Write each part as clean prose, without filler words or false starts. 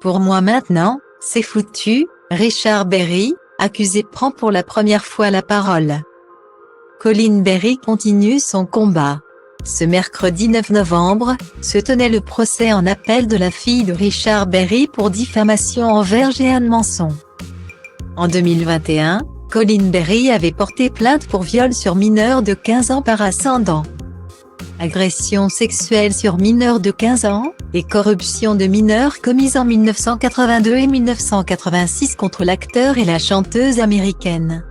Pour moi maintenant, c'est foutu. Richard Berry, accusé, prend pour la première fois la parole. Colin Berry continue son combat. Ce mercredi 9 novembre, se tenait le procès en appel de la fille de Richard Berry pour diffamation envers Jeanne Manson. En 2021, Colin Berry avait porté plainte pour viol sur mineur de 15 ans par ascendant, agression sexuelle sur mineur de 15 ans, et corruption de mineurs commises en 1982 et 1986 contre l'acteur et la chanteuse américaine,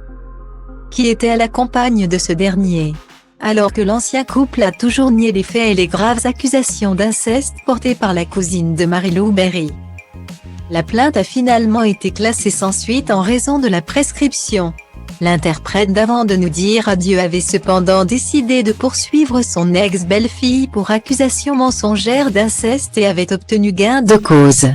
qui était à la compagne de ce dernier, alors que l'ancien couple a toujours nié les faits et les graves accusations d'inceste portées par la cousine de Mary-Lou Berry. La plainte a finalement été classée sans suite en raison de la prescription. L'interprète d'Avant de nous dire adieu avait cependant décidé de poursuivre son ex-belle-fille pour accusation mensongère d'inceste et avait obtenu gain de cause.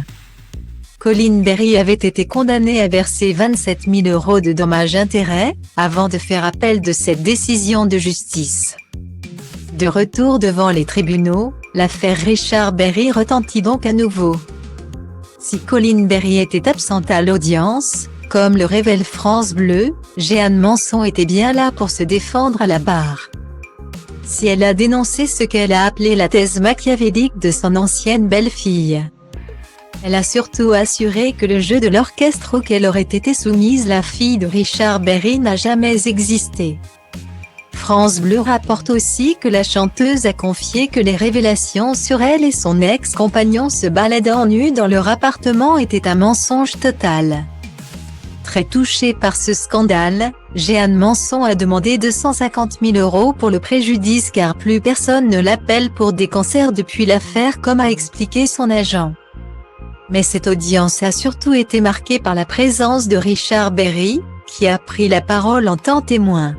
Colin Berry avait été condamné à verser 27 000 € de dommages-intérêts, avant de faire appel de cette décision de justice. De retour devant les tribunaux, l'affaire Richard Berry retentit donc à nouveau. Si Colin Berry était absente à l'audience, comme le révèle France Bleu, Jeanne Manson était bien là pour se défendre à la barre. Si elle a dénoncé ce qu'elle a appelé la thèse machiavélique de son ancienne belle-fille, elle a surtout assuré que le jeu de l'orchestre auquel aurait été soumise la fille de Richard Berry n'a jamais existé. France Bleu rapporte aussi que la chanteuse a confié que les révélations sur elle et son ex-compagnon se baladant nus dans leur appartement étaient un mensonge total. Très touchée par ce scandale, Jeanne Manson a demandé 250 000 € pour le préjudice car plus personne ne l'appelle pour des concerts depuis l'affaire, comme a expliqué son agent. Mais cette audience a surtout été marquée par la présence de Richard Berry, qui a pris la parole en tant témoin.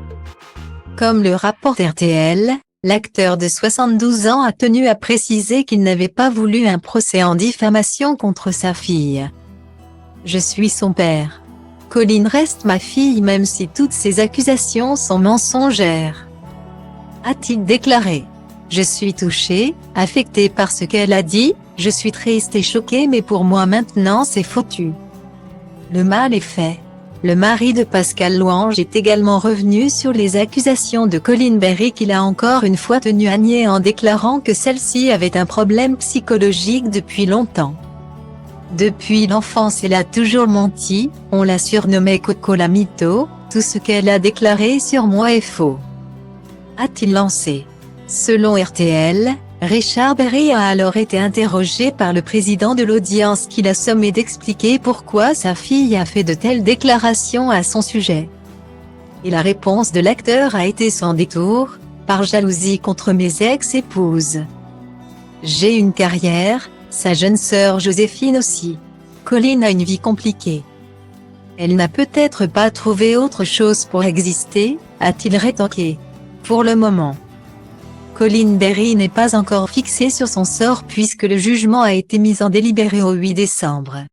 Comme le rapporte RTL, l'acteur de 72 ans a tenu à préciser qu'il n'avait pas voulu un procès en diffamation contre sa fille. « Je suis son père. Colin reste ma fille même si toutes ces accusations sont mensongères », a-t-il déclaré. « Je suis touché, affecté par ce qu'elle a dit, je suis triste et choqué mais pour moi maintenant c'est foutu. Le mal est fait. » Le mari de Pascale Louange est également revenu sur les accusations de Colin Berry qu'il a encore une fois tenu à nier en déclarant que celle-ci avait un problème psychologique depuis longtemps. Depuis l'enfance elle a toujours menti, on la surnommait Coco la mytho, tout ce qu'elle a déclaré sur moi est faux, a-t-il lancé. Selon RTL, Richard Berry a alors été interrogé par le président de l'audience qui l'a sommé d'expliquer pourquoi sa fille a fait de telles déclarations à son sujet. Et la réponse de l'acteur a été sans détour: « Par jalousie contre mes ex-épouses. J'ai une carrière, sa jeune sœur Joséphine aussi. Colin a une vie compliquée. Elle n'a peut-être pas trouvé autre chose pour exister », a-t-il rétorqué. Pour le moment, Colin Berry n'est pas encore fixé sur son sort puisque le jugement a été mis en délibéré au 8 décembre.